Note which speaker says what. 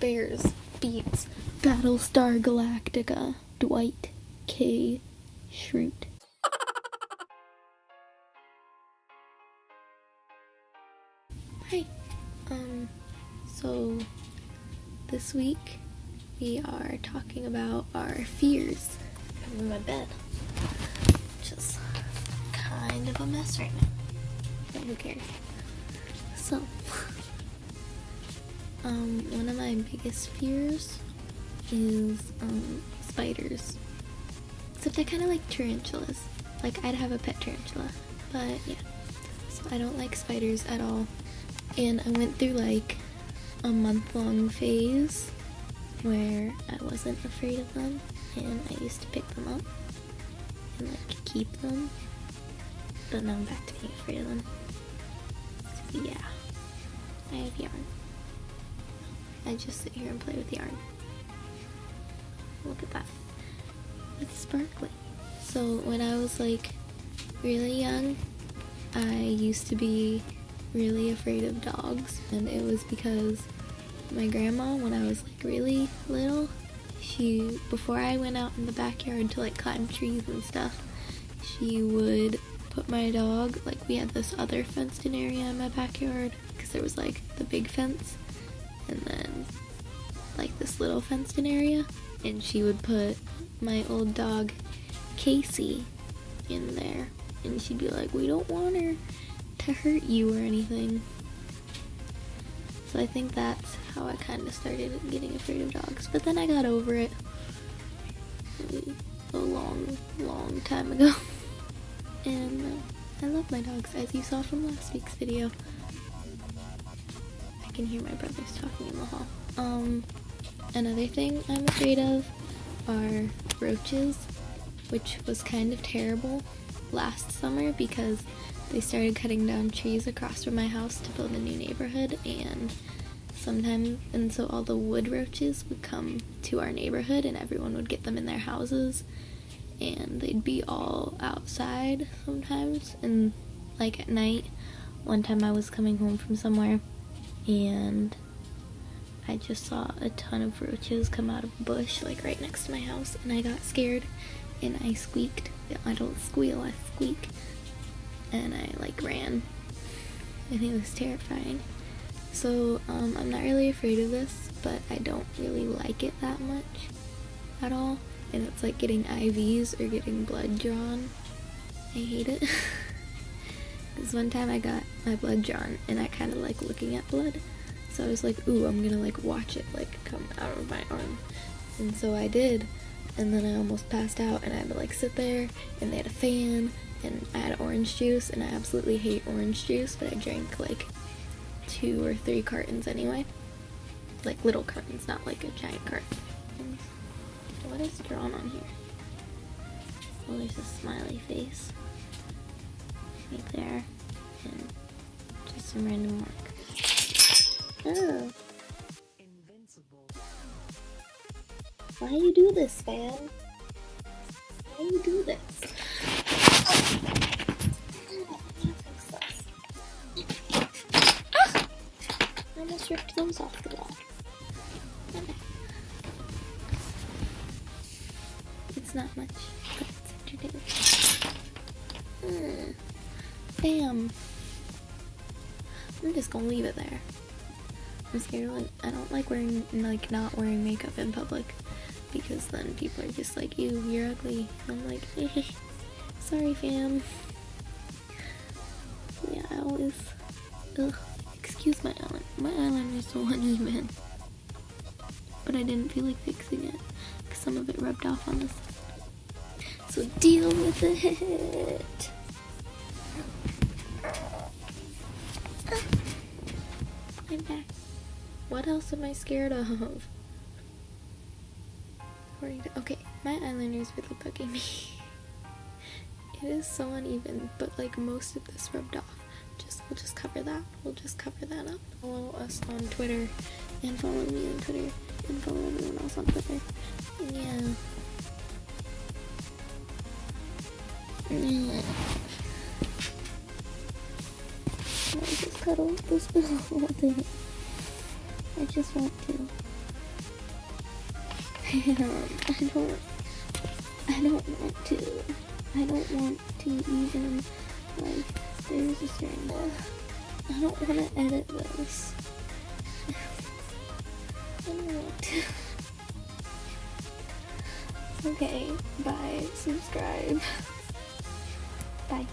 Speaker 1: Bears beats Battlestar Galactica, Dwight K. Schrute. Hi. So this week we are talking about our fears. I'm in my bed, which is kind of a mess right now, but who cares? So, one of my biggest fears is spiders. Except I kind of like tarantulas. Like, I'd have a pet tarantula, but yeah. So I don't like spiders at all. And I went through like a month-long phase where I wasn't afraid of them, and I used to pick them up and like keep them, but now I'm back to being afraid of them. So yeah, I have yarn. I just sit here and play with yarn. Look at that. It's sparkly. So when I was like really young, I used to be really afraid of dogs, and it was because my grandma, when I was like really little, before I went out in the backyard to like climb trees and stuff, she would put my dog, like we had this other fenced in area in my backyard, because there was like the big fence and then like this little fenced in area, and she would put my old dog Casey in there, and she'd be like, we don't want her to hurt you or anything. So I think that's how I kind of started getting afraid of dogs, but then I got over it a long time ago. And I love my dogs, as you saw from last week's video. I can hear my brothers talking in the hall. Another thing I'm afraid of are roaches, which was kind of terrible last summer because they started cutting down trees across from my house to build a new neighborhood, and so all the wood roaches would come to our neighborhood and everyone would get them in their houses, and they'd be all outside sometimes. And like at night, one time I was coming home from somewhere and I just saw a ton of roaches come out of a bush like right next to my house, and I got scared and I squeaked. I don't squeal, I squeak. And I like ran, and it was terrifying. So I'm not really afraid of this, but I don't really like it that much at all. And it's like getting IVs or getting blood drawn. I hate it. Because one time I got my blood drawn and I kind of like looking at blood, so I was like, ooh, I'm gonna like watch it like come out of my arm. And so I did, and then I almost passed out, and I had to like sit there, and they had a fan, and I had orange juice, and I absolutely hate orange juice, but I drank like 2 or 3 cartons anyway. Like little cartons, not like a giant carton. And what is drawn on here? Oh, there's a smiley face right there, and just some random mark. Oh. Why you do this, fan? Why you do this? I almost ripped those off the wall. Okay. It's not much, but it's entertaining. Bam. I'm just gonna leave it there. I'm scared. I don't like not wearing makeup in public, because then people are just like, ew, you're ugly. And I'm like, sorry fam. Yeah, I always, excuse my eyeliner. My eyeliner is so uneven. But I didn't feel like fixing it, because some of it rubbed off on this. So deal with it. I'm back. What else am I scared of? Okay, my eyeliner is really bugging me. It is so uneven, but like most of this rubbed off. We'll just cover that. We'll just cover that up. Follow us on Twitter, and follow me on Twitter, and follow everyone else on Twitter. Yeah. I'll just cuddle with this pillow all day. I just want to. I don't want to. I don't want to even, like, there's a certain, I don't want to edit this. I don't want to. Okay, bye, subscribe. Bye.